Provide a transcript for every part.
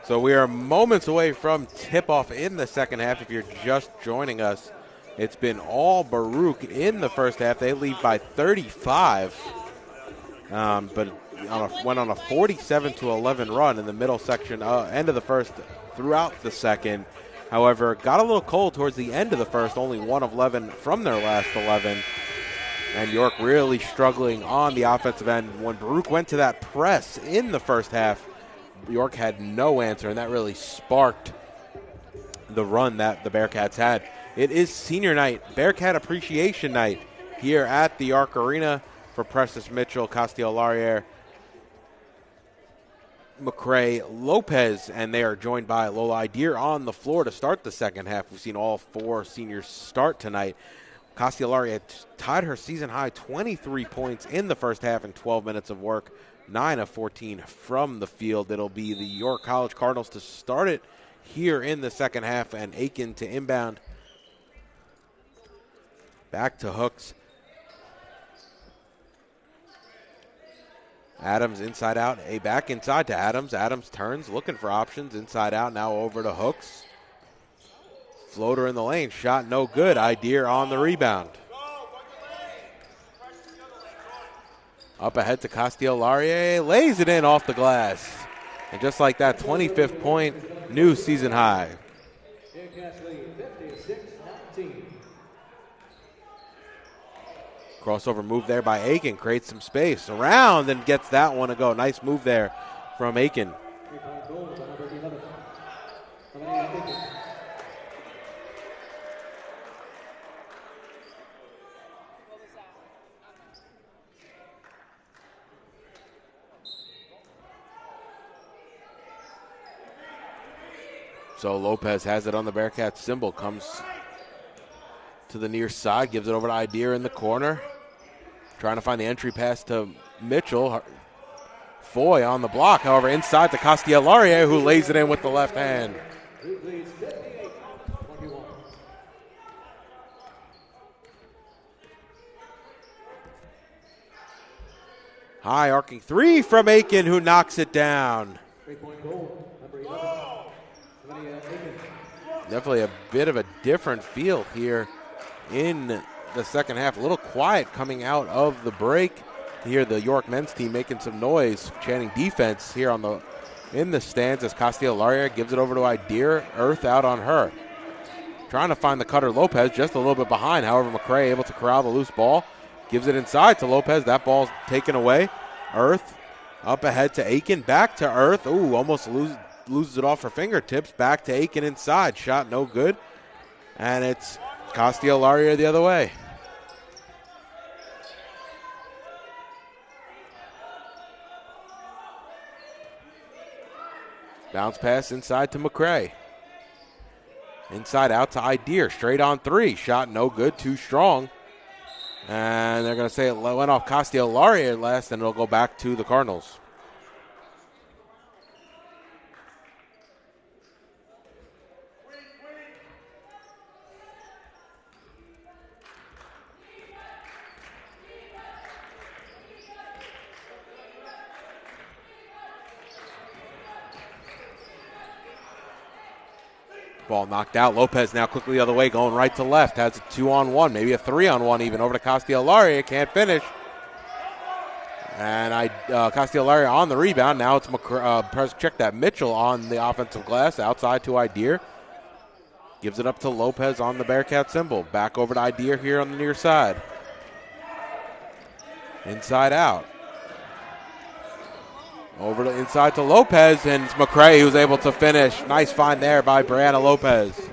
So we are moments away from tip-off in the second half. If you're just joining us, it's been all Baruch in the first half. They lead by 35, but went on a 47-11 run in the middle section, end of the first throughout the second. However, got a little cold towards the end of the first, only 1 of 11 from their last 11. And York really struggling on the offensive end. When Baruch went to that press in the first half, York had no answer, and that really sparked the run that the Bearcats had. It is senior night, Bearcat Appreciation Night here at the York Arena for Precious Mitchell, Castillo-Laurier, McCray, Lopez, and they are joined by Lola Ideer on the floor to start the second half. We've seen all 4 seniors start tonight. Castillo-Laurier tied her season high 23 points in the first half in 12 minutes of work, 9 of 14 from the field. It'll be the York College Cardinals to start it here in the second half, and Aiken to inbound. Back to Hooks. Adams inside out, back inside to Adams. Adams turns, looking for options, inside out, now over to Hooks. Floater in the lane, shot no good. Ideer on the rebound. Up ahead to Castillo-Laurier, lays it in off the glass. And just like that, 25th point, new season high. Crossover move there by Aiken, creates some space. Around and gets that one to go. Nice move there from Aiken. So Lopez has it on the Bearcats symbol, comes to the near side, gives it over to Ideer in the corner. Trying to find the entry pass to Mitchell. Foy on the block, however, inside to Castillo-Laurier, who lays it in with the left hand. High arcing 3 from Aiken, who knocks it down. Definitely a bit of a different feel here in the second half. A little quiet coming out of the break. Here the York men's team making some noise, chanting defense here in the stands as Castillo-Laurier gives it over to Ideer. Earth out on her. Trying to find the cutter Lopez, just a little bit behind. However, McCray able to corral the loose ball. Gives it inside to Lopez. That ball's taken away. Earth up ahead to Aiken. Back to Earth. Ooh, almost loses it off her fingertips. Back to Aiken inside. Shot no good. And it's Castillo-Laurier the other way. Bounce pass inside to McCray. Inside out to Ideer. Straight on 3. Shot no good. Too strong. And they're going to say it went off Castillo-Laurier last, and it'll go back to the Cardinals. Ball knocked out. Lopez now quickly the other way, going right to left. Has a 2-on-1, maybe a 3-on-1 even. Over to Castillo-Laurier. Can't finish. And Castillo-Laurier on the rebound. Now it's check that Mitchell on the offensive glass. Outside to Ideer. Gives it up to Lopez on the Bearcat symbol. Back over to Ideer here on the near side. Inside out. Over to inside to Lopez, and it's McCray who's able to finish. Nice find there by Brianna Lopez.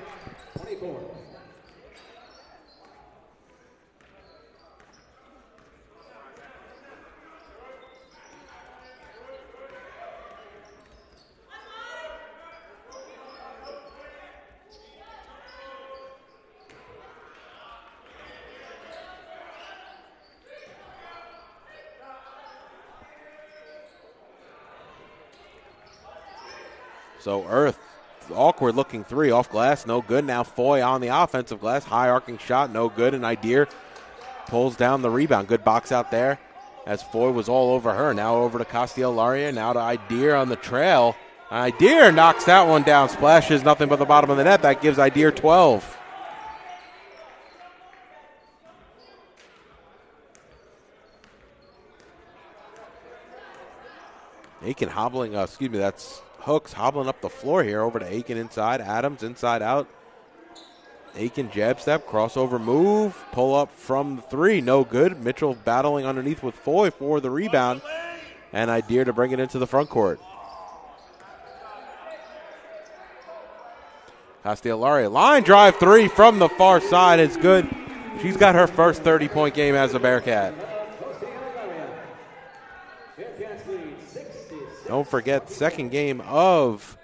So Earth, awkward looking 3 off glass, no good. Now Foy on the offensive glass, high arcing shot, no good. And Ideer pulls down the rebound. Good box out there as Foy was all over her. Now over to Castillo-Laurier, now to Ideer on the trail. Ideer knocks that one down. Splashes nothing but the bottom of the net. That gives Ideer 12. Aiken hobbling, that's Hooks hobbling up the floor here over to Aiken inside. Adams inside out. Aiken jab step, crossover move, pull up from the three, no good. Mitchell battling underneath with Foy for the rebound, and Ideer to bring it into the front court. Castellari, line drive three from the far side is good. She's got her first 30-point game as a Bearcat. Don't forget, second game of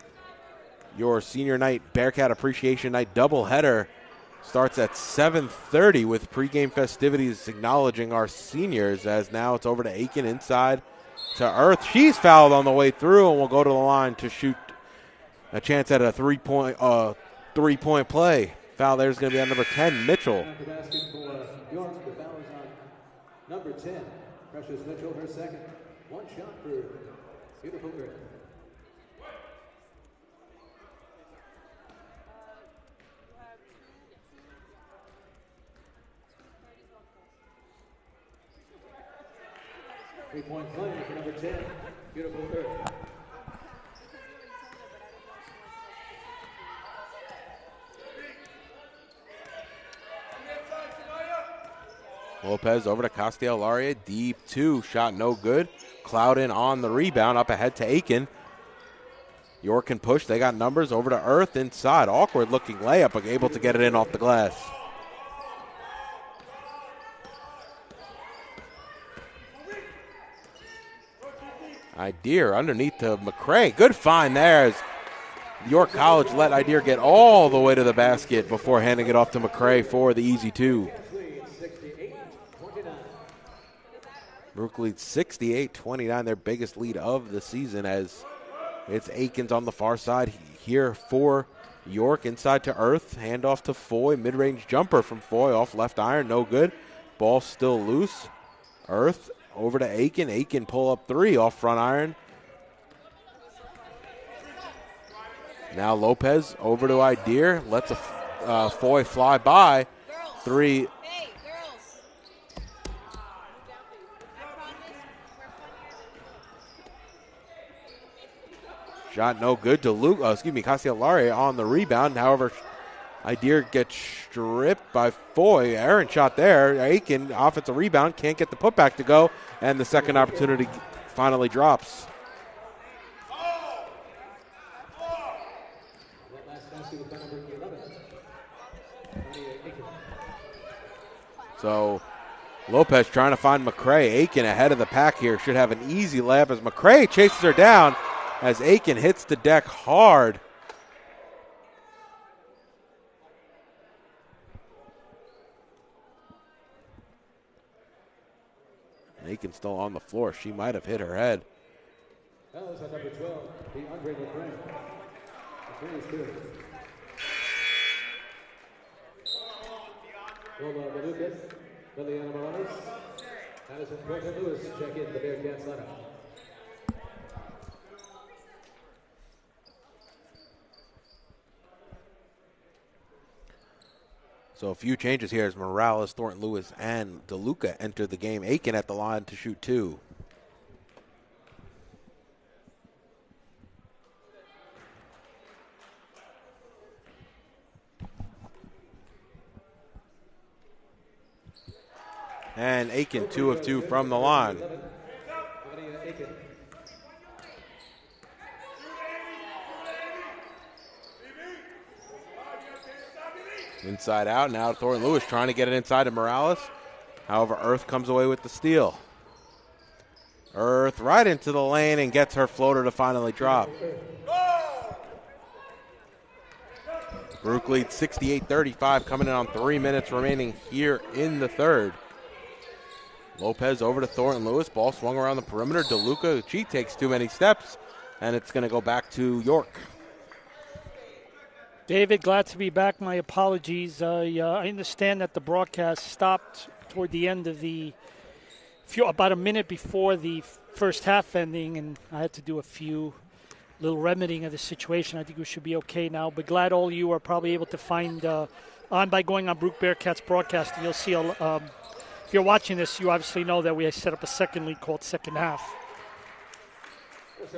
your senior night Bearcat Appreciation Night doubleheader starts at 7:30 with pregame festivities acknowledging our seniors, as now it's over to Aiken inside to Earth. She's fouled on the way through and will go to the line to shoot a chance at a three-point play. Foul there's going to be on number 10, Mitchell. The basket for York, the foul is on number 10, Precious Mitchell, her second. One shot for beautiful Earth. Three-point play for number 10, beautiful Earth. Lopez over to Castellari, deep two, shot no good. Clouden on the rebound, up ahead to Aiken. York can push, they got numbers, over to Earth inside. Awkward looking layup, but able to get it in off the glass. Ideer underneath to McCray. Good find there as York College let Ideer get all the way to the basket before handing it off to McCray for the easy two. Brook leads 68-29, their biggest lead of the season, as it's Aikens on the far side here for York. Inside to Earth, handoff to Foy, mid-range jumper from Foy off left iron, no good. Ball still loose. Earth over to Aiken. Aiken pull up three off front iron. Now Lopez over to Ideer, lets a Foy fly by. Three. Shot no good to Castellari on the rebound. However, Ideer gets stripped by Foy. Aaron shot there. Aiken, offensive rebound, can't get the putback to go, and the second opportunity finally drops. So Lopez trying to find McCray. Aiken ahead of the pack here. Should have an easy layup as McCray chases her down as Aiken hits the deck hard. Aiken still on the floor. She might have hit her head. That was at number 12, DeAndre McCray. McCray is good. Lola Malukas, Liliana Morales, Addison Porter-Lewis check in the Bearcats lineup. So a few changes here as Morales, Thornton Lewis, and DeLuca enter the game. Aiken at the line to shoot two. And Aiken 2 of 2 from the line. Inside out, now Thornton Lewis trying to get it inside to Morales. However, Earth comes away with the steal. Earth right into the lane and gets her floater to finally drop. Brook leads 68-35, coming in on 3 minutes remaining here in the third. Lopez over to Thornton Lewis. Ball swung around the perimeter. DeLuca, she takes too many steps, and it's going to go back to York. David, glad to be back. My apologies. I understand that the broadcast stopped toward the end of about a minute before the first half ending, and I had to do a few little remedying of the situation. I think we should be okay now. But glad all you are probably able to find on by going on Baruch Bearcats broadcasting. You'll see, if you're watching this, you obviously know that we set up a second league called Second Half.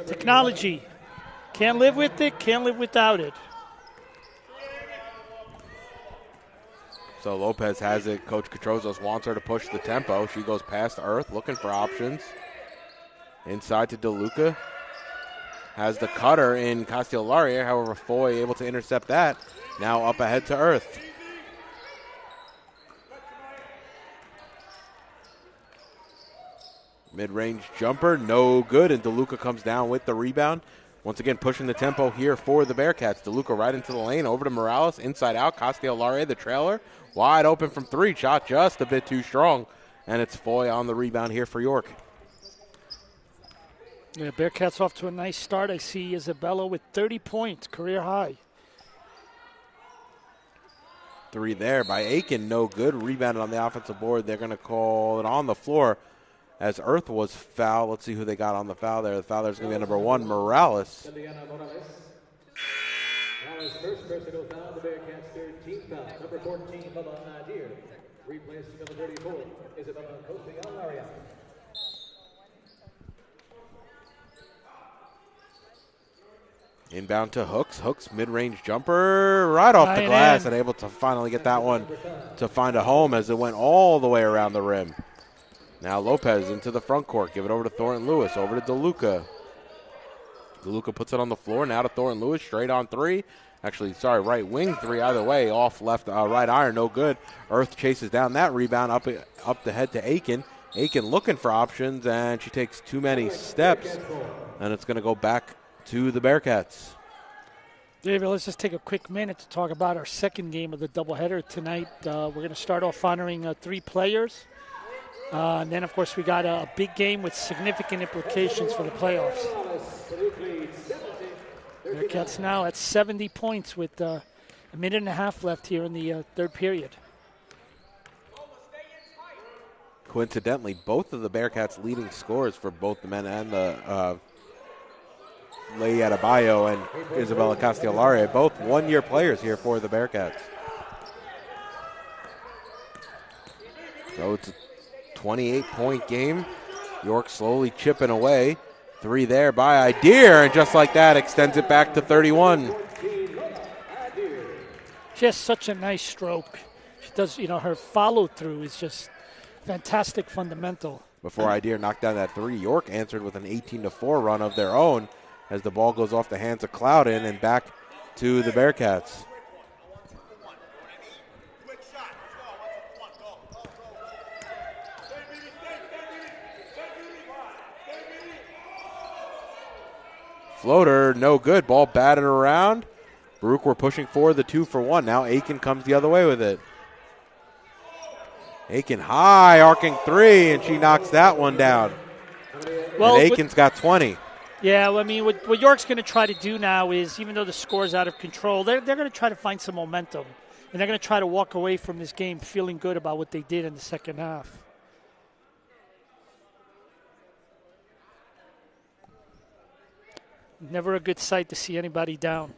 Technology. Can't live with it, can't live without it. So Lopez has it. Coach Catrozos wants her to push the tempo. She goes past Earth, looking for options. Inside to DeLuca. Has the cutter in Castellari. However, Foy able to intercept that. Now up ahead to Earth. Mid-range jumper, no good, and DeLuca comes down with the rebound. Once again, pushing the tempo here for the Bearcats. DeLuca right into the lane, over to Morales, inside out. Castellari, the trailer, wide open from three. Shot just a bit too strong, and it's Foy on the rebound here for York. Yeah, Bearcats off to a nice start. I see Isabella with 30 points, career high. Three there by Aiken, no good. Rebounded on the offensive board. They're going to call it on the floor as Earth was fouled. Let's see who they got on the foul there. The foul there is going to be number 1, Morales. Morales' first personal foul, the Bearcats' 13th foul. Number 14, Baba Nadir. Replacing number 34, Isabella Costellaria. Inbound to Hooks. Hooks mid-range jumper right off the glass and able to finally get that one to find a home as it went all the way around the rim. Now Lopez into the front court. Give it over to Thornton Lewis. Over to DeLuca. DeLuca puts it on the floor. Now to Thornton Lewis. Straight on three. Actually, sorry, right wing three. Either way, off left, right iron. No good. Earth chases down that rebound up the head to Aiken. Aiken looking for options, and she takes too many steps. And it's going to go back to the Bearcats. David, let's just take a quick minute to talk about our second game of the doubleheader tonight. We're going to start off honoring 3 players. And then, of course, we got a big game with significant implications for the playoffs. Bearcats now at 70 points with a minute and a half left here in the third period. Coincidentally, both of the Bearcats' leading scorers for both the men and the Leigh Adebayo and Isabella Castellari, both one-year players here for the Bearcats. So it's a 28-point game. York slowly chipping away. 3 there by Idir, and just like that, extends it back to 31. She has such a nice stroke. She does, her follow-through is just fantastic fundamental. Before Idir knocked down that 3, York answered with an 18-4 run of their own as the ball goes off the hands of Clouden and back to the Bearcats. Floater, no good. Ball batted around. Baruch were pushing forward the 2-for-1. Now Aiken comes the other way with it. Aiken high, arcing 3, and she knocks that one down. Well, and Aiken's got 20. Yeah, well, I mean, what York's going to try to do now is, even though the score's out of control, they're going to try to find some momentum. And they're going to try to walk away from this game feeling good about what they did in the second half. Never a good sight to see anybody down.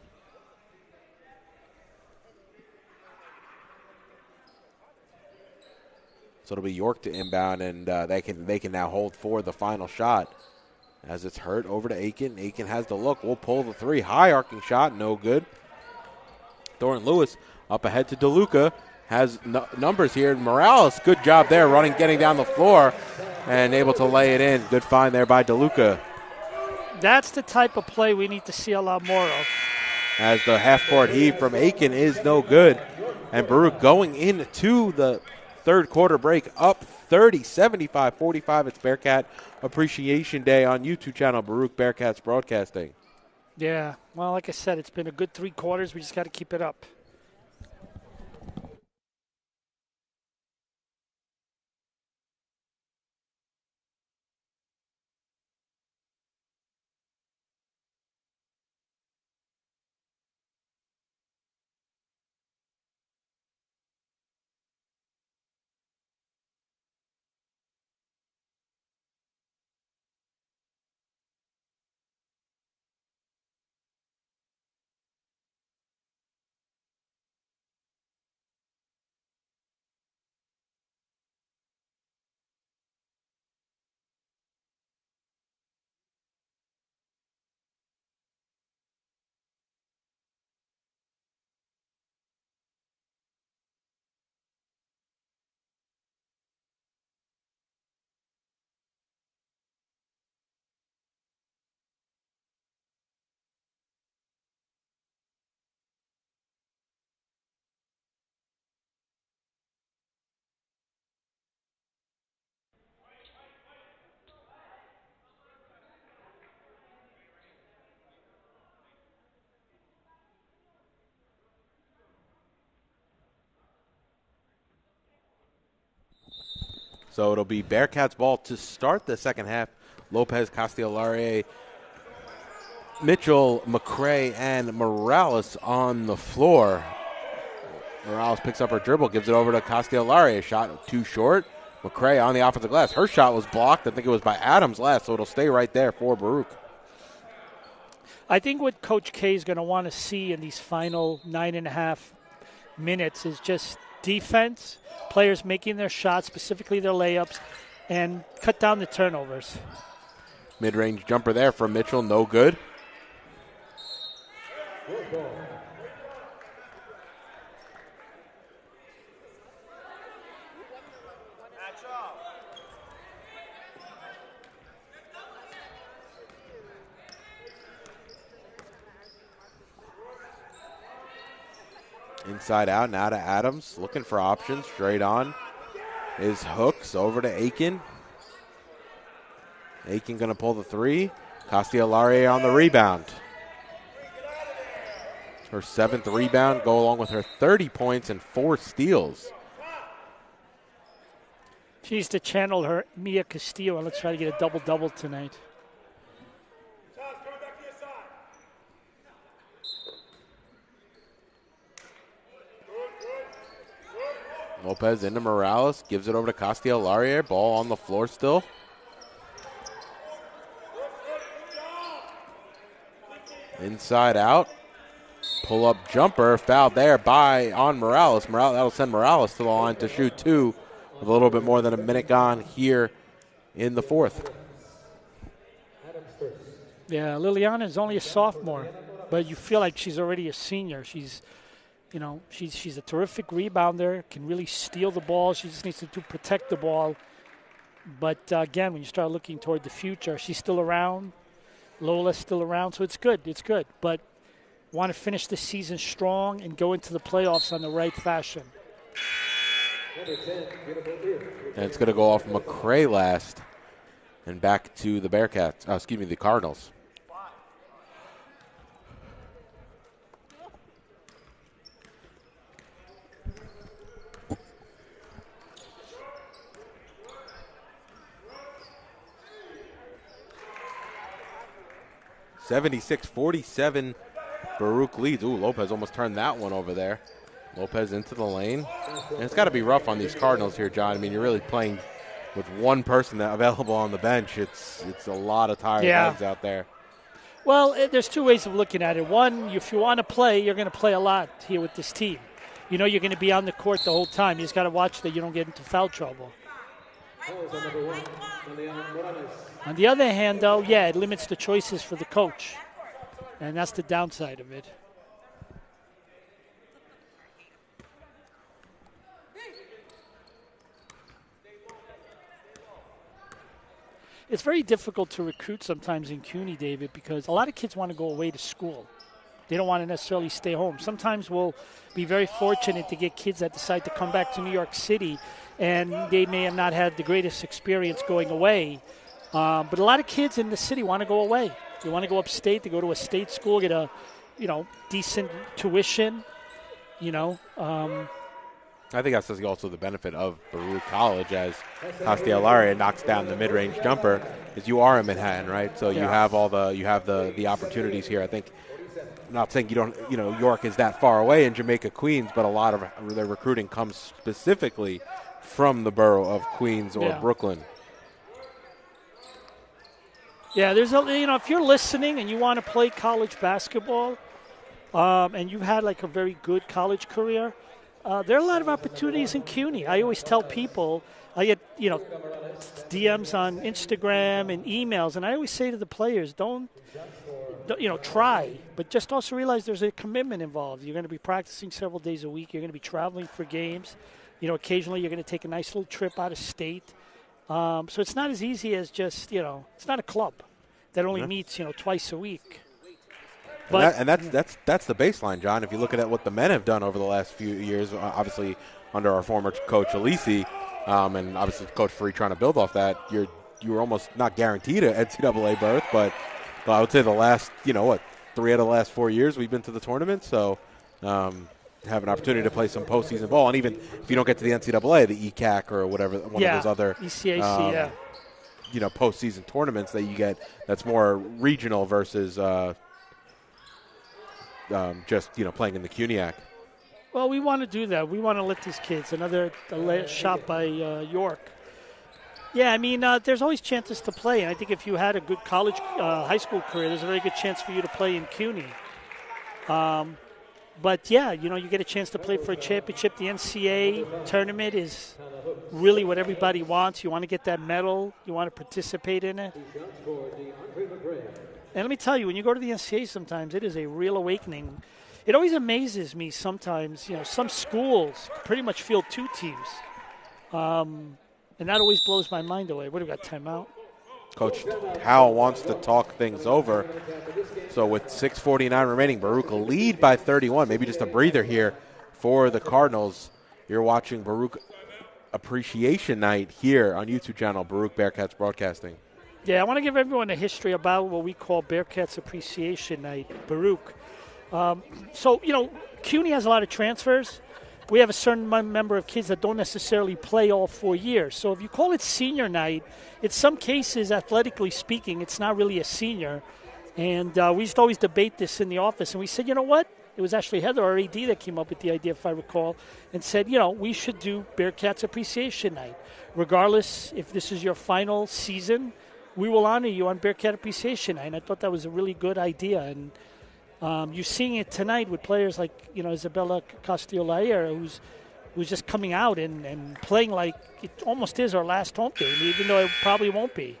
So it'll be York to inbound, and they can now hold for the final shot. As it's hurt over to Aiken. Aiken has the look. We'll pull the 3. High arcing shot, no good. Thornton Lewis up ahead to DeLuca. Has numbers here. Morales, good job there, getting down the floor, and able to lay it in. Good find there by DeLuca. That's the type of play we need to see a lot more of. As the half-court heave from Aiken is no good. And Baruch going into the third quarter break up 30, 75-45. It's Bearcat Appreciation Day on YouTube channel, Baruch Bearcats Broadcasting. Yeah, well, like I said, it's been a good 3 quarters. We just got to keep it up. So it'll be Bearcats ball to start the second half. Lopez, Castellari, Mitchell, McCray, and Morales on the floor. Morales picks up her dribble, gives it over to Castellari. A shot too short. McCray on the offensive glass. Her shot was blocked. I think it was by Adams last, so it'll stay right there for Baruch. I think what Coach K is going to want to see in these final 9.5 minutes is just defense, players making their shots, specifically their layups, and cut down the turnovers. Mid-range jumper there from Mitchell, no good. Inside out, now to Adams, looking for options, straight on. Is Hooks over to Aiken. Aiken going to pull the three. Castellari on the rebound. Her 7th rebound, go along with her 30 points and 4 steals. She needs to channel her Mia Castillo, and let's try to get a double-double tonight. Lopez into Morales, gives it over to Castellari. Ball on the floor still. Inside out. Pull-up jumper, fouled there on Morales. That'll send Morales to the line to shoot 2 with a little bit more than a minute gone here in the fourth. Yeah, Liliana is only a sophomore, but you feel like she's already a senior. She's a terrific rebounder, can really steal the ball. She just needs to protect the ball. But, again, when you start looking toward the future, she's still around. Lola's still around, so it's good. It's good. But want to finish the season strong and go into the playoffs on the right fashion. And it's going to go off McCray last and back to the Bearcats. The Cardinals. (76-47). Baruch leads. Ooh, Lopez almost turned that one over there. Lopez into the lane. And it's got to be rough on these Cardinals here, John. I mean, you're really playing with one person available on the bench. It's a lot of tired legs out there. Well, there's 2 ways of looking at it. One, if you want to play, you're going to play a lot here with this team. You know you're going to be on the court the whole time. You just got to watch that you don't get into foul trouble. On the other hand, though, it limits the choices for the coach. And that's the downside of it. It's very difficult to recruit sometimes in CUNY, David, because a lot of kids want to go away to school. They don't want to necessarily stay home. Sometimes we'll be very fortunate to get kids that decide to come back to New York City, and they may have not had the greatest experience going away. But a lot of kids in the city want to go away. They want to go upstate, to go to a state school, get a, decent tuition, I think that's also the benefit of Baruch College, as Castellari knocks down the mid-range jumper, is you are in Manhattan, right? So you have the opportunities here. I think, I'm not saying York is that far away in Jamaica, Queens, but a lot of their recruiting comes specifically from the borough of Queens or Brooklyn. Yeah, there's if you're listening and you want to play college basketball, and you've had like a very good college career, there are a lot of opportunities in CUNY. I always tell people, I get DMs on Instagram and emails, and I always say to the players, don't try, but just also realize there's a commitment involved. You're going to be practicing several days a week. You're going to be traveling for games. Occasionally you're going to take a nice little trip out of state. So it's not as easy as just, it's not a club that only meets, twice a week. But that's the baseline, John. If you look at what the men have done over the last few years, obviously under our former coach Alisi, and obviously Coach Free trying to build off that, you were almost not guaranteed an NCAA berth, but I would say the last, 3 out of the last 4 years we've been to the tournament. So have an opportunity to play some postseason ball. And even if you don't get to the NCAA, the ECAC or whatever, one of those other ECAC, postseason tournaments that you get that's more regional versus just playing in the CUNYAC. Well, we want to do that. We want to let these kids, another shot by York. Yeah, I mean, there's always chances to play, and I think if you had a good college, high school career, there's a very good chance for you to play in CUNY. But, yeah, you get a chance to play for a championship. The NCAA tournament is really what everybody wants. You want to get that medal. You want to participate in it. And let me tell you, when you go to the NCAA sometimes, it is a real awakening. It always amazes me sometimes, some schools pretty much field 2 teams. And that always blows my mind away. What do we got, timeout? Coach Howell wants to talk things over. So with 6:49 remaining, Baruch will lead by 31. Maybe just a breather here for the Cardinals. You're watching Baruch Appreciation Night here on YouTube channel, Baruch Bearcats Broadcasting. Yeah, I want to give everyone a history about what we call Bearcats Appreciation Night, Baruch. CUNY has a lot of transfers. We have a certain number of kids that don't necessarily play all 4 years. So if you call it senior night, in some cases, athletically speaking, it's not really a senior. And we used to always debate this in the office. And we said, you know what? It was actually Heather, our AD, that came up with the idea, if I recall, and said, we should do Bearcats Appreciation Night. Regardless if this is your final season, we will honor you on Bearcat Appreciation Night. And I thought that was a really good idea. And you're seeing it tonight with players like, Isabella Castillo-Layer, who's just coming out and playing like it almost is our last home game, even though it probably won't be.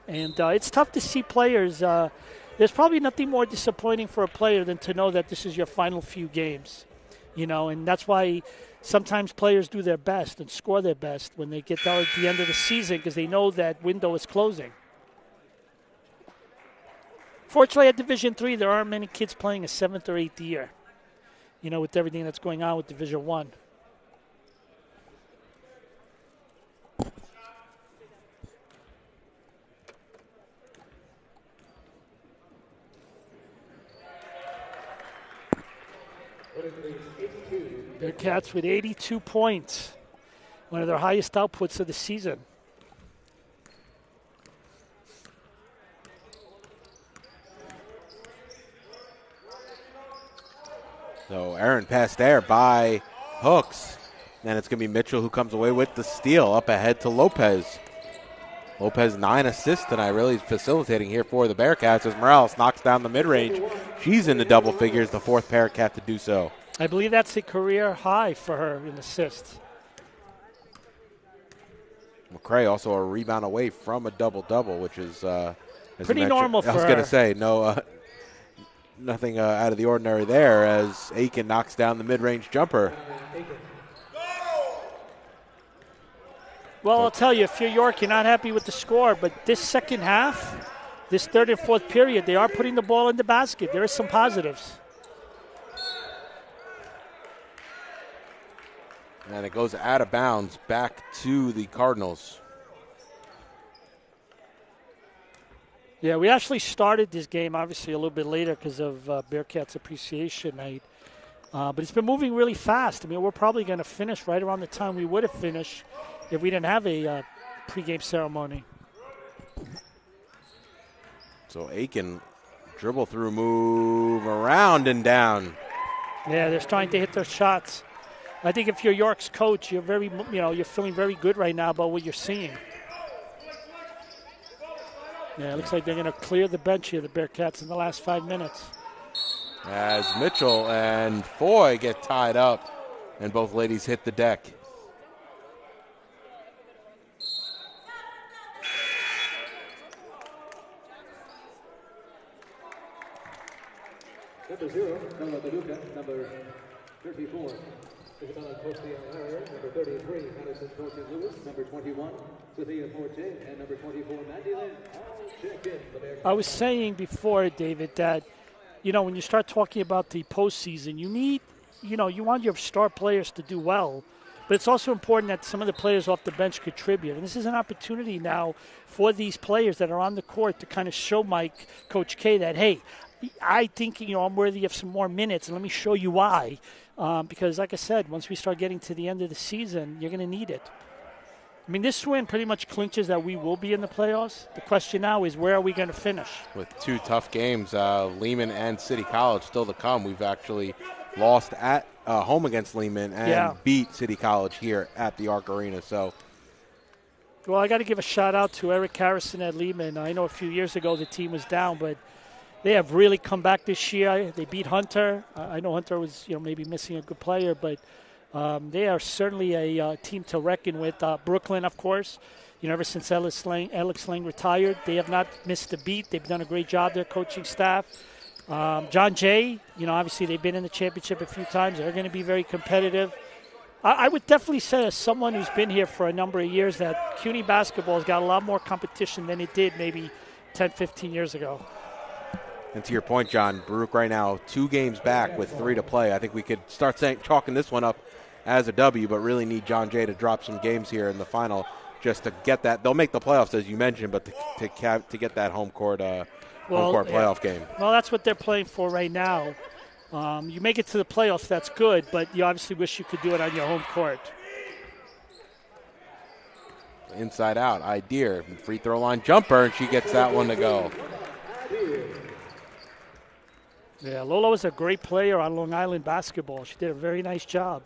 It's tough to see players. There's probably nothing more disappointing for a player than to know that this is your final few games, and that's why sometimes players do their best and score their best when they get down at the end of the season because they know that window is closing. Fortunately, at Division III, there aren't many kids playing a 7th or 8th year, with everything that's going on with Division I. Bearcats with 82 points, one of their highest outputs of the season. So Aaron passed there by Hooks. And it's going to be Mitchell who comes away with the steal up ahead to Lopez. Lopez 9 assists tonight, really facilitating here for the Bearcats as Morales knocks down the mid-range. She's into double figures, the 4th Bearcat to do so. I believe that's a career high for her in assists. McCray also a rebound away from a double-double, which is pretty normal for her. I was going to say, nothing out of the ordinary there as Aiken knocks down the mid-range jumper. Well, I'll tell you, if you're York, you're not happy with the score, but this second half, this third and fourth period, they are putting the ball in the basket. There are some positives. And it goes out of bounds back to the Cardinals. Yeah, we actually started this game obviously a little bit later because of Bearcats Appreciation Night. But it's been moving really fast. I mean, we're probably going to finish right around the time we would have finished if we didn't have a pregame ceremony. So Aiken dribble through, move around and down. Yeah, they're trying to hit their shots. I think if you're York's coach, you're you're feeling very good right now about what you're seeing. Yeah, it looks like they're going to clear the bench here, the Bearcats, in the last 5 minutes. As Mitchell and Foy get tied up, and both ladies hit the deck. Number 0, Noah Baduka. Number 34, Isabella Costier-Layer. Number 33, Madison Coaching-Lewis. Number 21, Sophia Forte. And number 24, Mandy Lynn. All check in. I was saying before, David, that, when you start talking about the postseason, you need, you want your star players to do well. But But it's also important that some of the players off the bench contribute. And this is an opportunity now for these players that are on the court to kind of show Coach K that, hey, I think, I'm worthy of some more minutes, and let me show you why. Because, like I said, once we start getting to the end of the season, you're going to need it. I mean, this win pretty much clinches that we will be in the playoffs. The question now is, where are we going to finish? With 2 tough games, Lehman and City College still to come. We've actually lost at home against Lehman and beat City College here at the Arc Arena. So, well, I got to give a shout-out to Eric Harrison at Lehman. I know a few years ago the team was down, but they have really come back this year. They beat Hunter. I know Hunter was, maybe missing a good player, but they are certainly a team to reckon with. Brooklyn, of course, ever since Alex Lang retired, they have not missed a beat. They've done a great job, their coaching staff. John Jay, obviously they've been in the championship a few times. They're going to be very competitive. I would definitely say, as someone who's been here for a number of years, that CUNY basketball has got a lot more competition than it did maybe 10, 15 years ago. And to your point, John, Baruch right now 2 games back with 3 to play. I think we could start chalking this one up as a W, but really need John Jay to drop some games here in the final just to get that. They'll make the playoffs, as you mentioned, but to get that home court playoff game. Well, that's what they're playing for right now. You make it to the playoffs, that's good, but you obviously wish you could do it on your home court. Inside out, Ideer, free throw line jumper, and she gets that one to go. Yeah, Lola was a great player on Long Island basketball. She did a very nice job.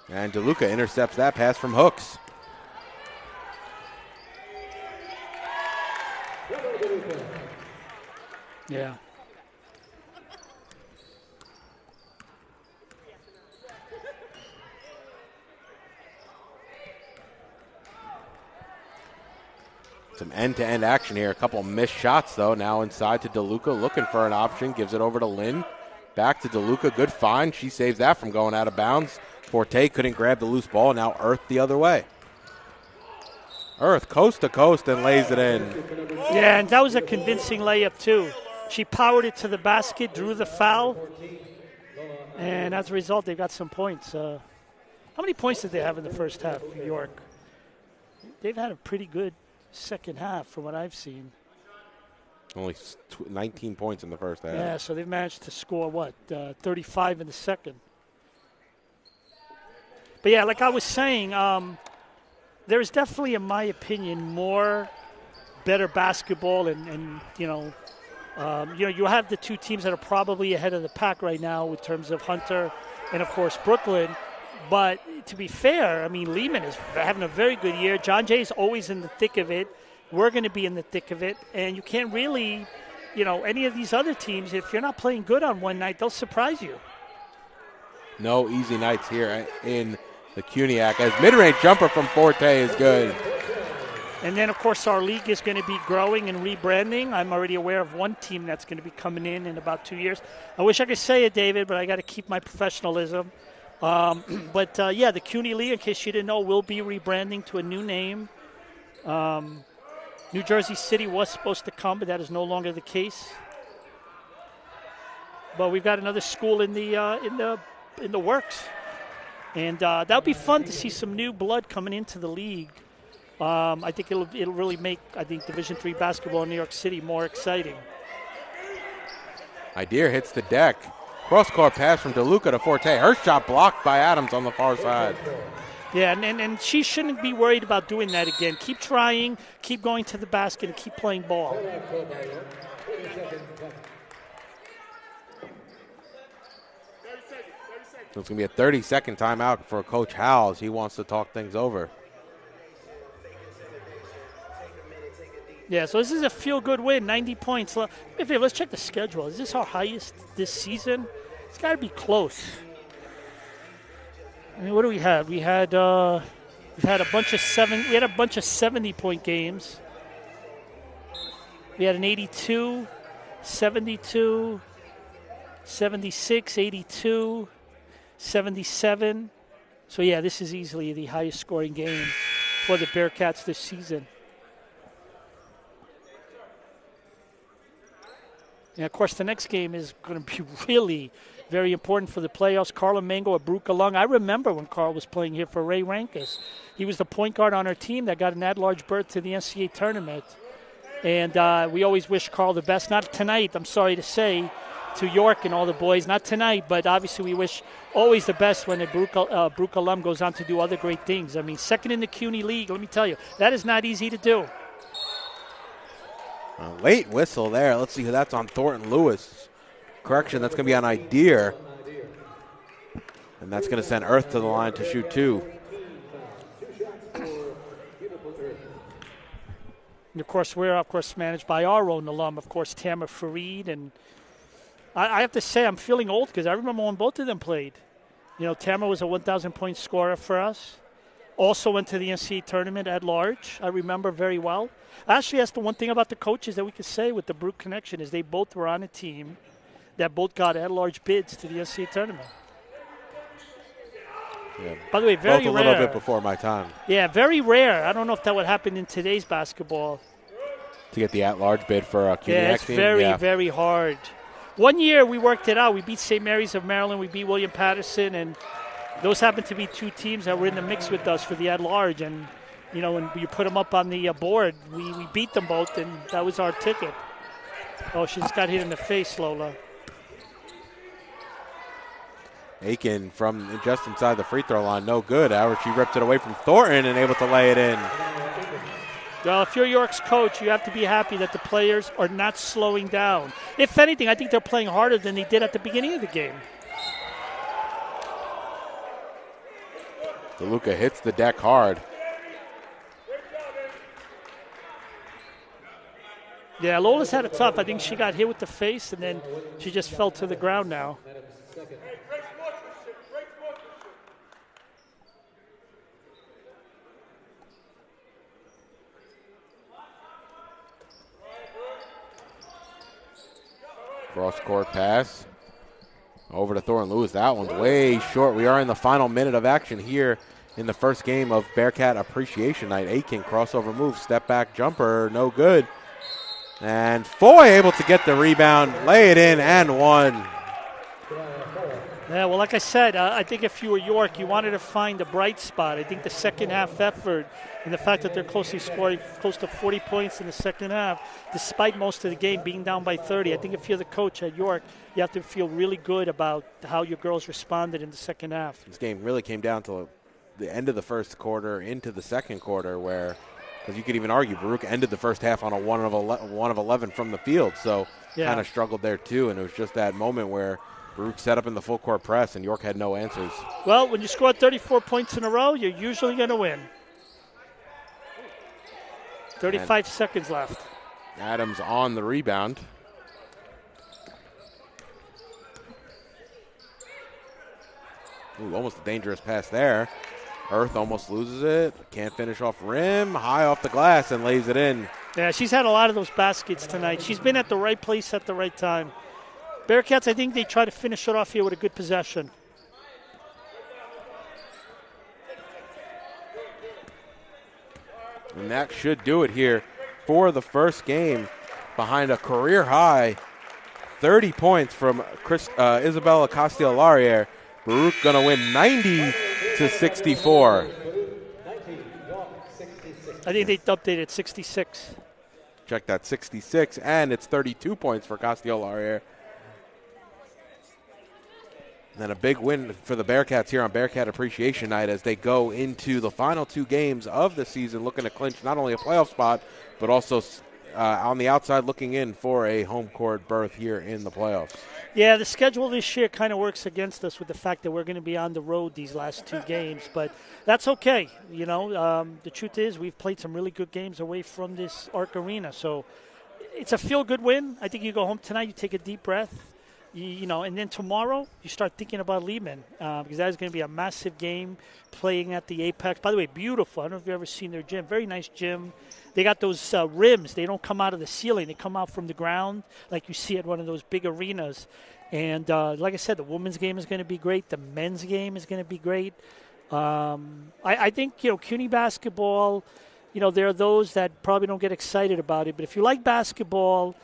And DeLuca intercepts that pass from Hooks. Yeah. Some end-to-end action here. A couple missed shots, though. Now inside to DeLuca, looking for an option. Gives it over to Lynn. Back to DeLuca. Good find. She saves that from going out of bounds. Forte couldn't grab the loose ball. Now Earth the other way. Earth coast to coast and lays it in. Yeah, and that was a convincing layup, too. She powered it to the basket, drew the foul, and as a result, they got some points. How many points did they have in the first half, New York? They've had a pretty good second half from what I've seen. Only 19 points in the first half. Yeah, so they've managed to score, 35 in the second. But, yeah, like I was saying, there's definitely, in my opinion, more better basketball and you have the 2 teams that are probably ahead of the pack right now in terms of Hunter and, of course, Brooklyn. But to be fair, I mean, Lehman is having a very good year. John Jay is always in the thick of it. We're going to be in the thick of it. And you can't really, any of these other teams, if you're not playing good on one night, they'll surprise you. No easy nights here in the CUNYAC, as mid-range jumper from Forte is good. And then, of course, our league is going to be growing and rebranding. I'm already aware of one team that's going to be coming in about 2 years. I wish I could say it, David, but I got to keep my professionalism. The CUNY League, in case you didn't know, will be rebranding to a new name. New Jersey City was supposed to come, but that is no longer the case. But we've got another school in the works, and that'll be fun to see some new blood coming into the league. I think it'll really make Division III basketball in New York City more exciting. Ideer hits the deck. Cross-court pass from DeLuca to Forte. Her shot blocked by Adams on the far side. Yeah, and she shouldn't be worried about doing that again. Keep trying, keep going to the basket, and keep playing ball. So it's going to be a 30-second timeout for Coach Howells. He wants to talk things over. Yeah, so this is a feel-good win, 90 points. Let's check the schedule. Is this our highest this season? It's got to be close. I mean, what do we have? We had a bunch of 70-point games. We had an 82, 72, 76, 82, 77. So yeah, this is easily the highest scoring game for the Bearcats this season. And of course, the next game is going to be really very important for the playoffs. Carl Mango, a Baruch alum. I remember when Carl was playing here for Ray Rankus. He was the point guard on our team that got an at-large berth to the NCAA tournament. And we always wish Carl the best. Not tonight, I'm sorry to say, to York and all the boys. Not tonight, but obviously we wish always the best when a Baruch alum goes on to do other great things. I mean, second in the CUNY League, let me tell you, that is not easy to do. A late whistle there. Let's see who that's on. Thornton Lewis. Correction, that's going to be on Idea. And that's going to send Earth to the line to shoot 2. And, of course, we're, managed by our own alum, of course, Tamara Fareed. And I have to say, I'm feeling old because I remember when both of them played. You know, Tamara was a 1,000-point scorer for us. Also went to the NCAA tournament at large. I remember very well. Actually, that's the one thing about the coaches that we could say with the Baruch connection is they both were on a team that both got at-large bids to the NCAA tournament. Yeah. By the way, very rare. Both a little bit before my time. Yeah, very rare. I don't know if that would happen in today's basketball. To get the at-large bid for a CUNY Yeah, it's team. very hard. One year we worked it out. We beat St. Mary's of Maryland. We beat William Patterson. And those happened to be 2 teams that were in the mix with us for the at-large. And, you know, when you put them up on the board, we beat them both, and that was our ticket. Oh, she just got hit in the face, Lola. Aiken from just inside the free throw line, no good. However, she ripped it away from Thornton and able to lay it in. Well, if you're York's coach, you have to be happy that the players are not slowing down. If anything, I think they're playing harder than they did at the beginning of the game. DeLuca hits the deck hard. Yeah, Lola's had it tough. I think she got hit with the face, and then she just fell to the ground now. Cross-court pass over to Thornton Lewis. That one's way short. We are in the final minute of action here in the first game of Bearcat Appreciation Night. Aiken crossover move, step back jumper, no good. And Foy able to get the rebound, lay it in, and one. Yeah, well, like I said, I think if you were York, you wanted to find a bright spot. I think the second half effort and the fact that they're closely scoring close to 40 points in the second half, despite most of the game being down by 30, I think if you're the coach at York, you have to feel really good about how your girls responded in the second half. This game really came down to the end of the first quarter into the second quarter where, because you could even argue Baruch ended the first half on a 1 of 11 from the field, so kind of struggled there too, and it was just that moment where Baruch set up in the full court press and York had no answers. Well, when you score 34 points in a row, you're usually going to win. 35 seconds left. Adams on the rebound. Ooh, almost a dangerous pass there. Earth almost loses it. Can't finish off rim. High off the glass and lays it in. Yeah, she's had a lot of those baskets tonight. She's been at the right place at the right time. Bearcats, I think they try to finish it off here with a good possession. And that should do it here for the first game behind a career-high 30 points from Isabella Castellarier. Baruch going to win 90-64. I think they updated 66. Check that, 66, and it's 32 points for Castellarier. And then a big win for the Bearcats here on Bearcat Appreciation Night as they go into the final 2 games of the season, looking to clinch not only a playoff spot, but also on the outside looking in for a home court berth here in the playoffs. Yeah, the schedule this year kind of works against us with the fact that we're going to be on the road these last 2 games, but that's okay. You know, the truth is we've played some really good games away from this Arc Arena, so it's a feel-good win. I think you go home tonight, you take a deep breath. You know, and then tomorrow you start thinking about Lehman because that is going to be a massive game playing at the Apex. By the way, beautiful. I don't know if you've ever seen their gym. Very nice gym. They got those rims. They don't come out of the ceiling. They come out from the ground like you see at one of those big arenas. And like I said, the women's game is going to be great. The men's game is going to be great. I think, you know, CUNY basketball, you know, there are those that probably don't get excited about it. But if you like basketball,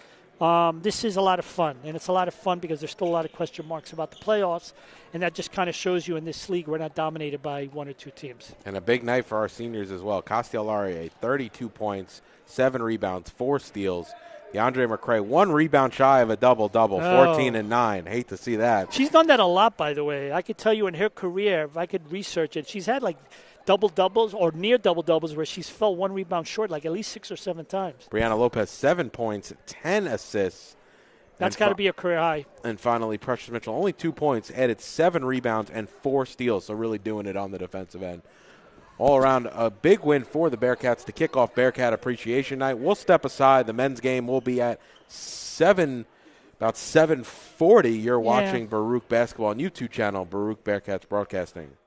This is a lot of fun, and it's a lot of fun because there's still a lot of question marks about the playoffs, and that just kind of shows you in this league we're not dominated by one or two teams. And a big night for our seniors as well. Castellari, 32 points, 7 rebounds, 4 steals. DeAndre McCray, 1 rebound shy of a double-double, 14 and 9. Hate to see that. She's done that a lot, by the way. I could tell you in her career, if I could research it, she's had like double-doubles or near double-doubles where she's fell 1 rebound short like at least 6 or 7 times. Brianna Lopez, 7 points, 10 assists. That's got to be a career high. And finally, Precious Mitchell, only 2 points, added 7 rebounds and 4 steals, so really doing it on the defensive end. All around, a big win for the Bearcats to kick off Bearcat Appreciation Night. We'll step aside. The men's game will be at about 7:40. You're watching Baruch Basketball on YouTube channel, Baruch Bearcats Broadcasting.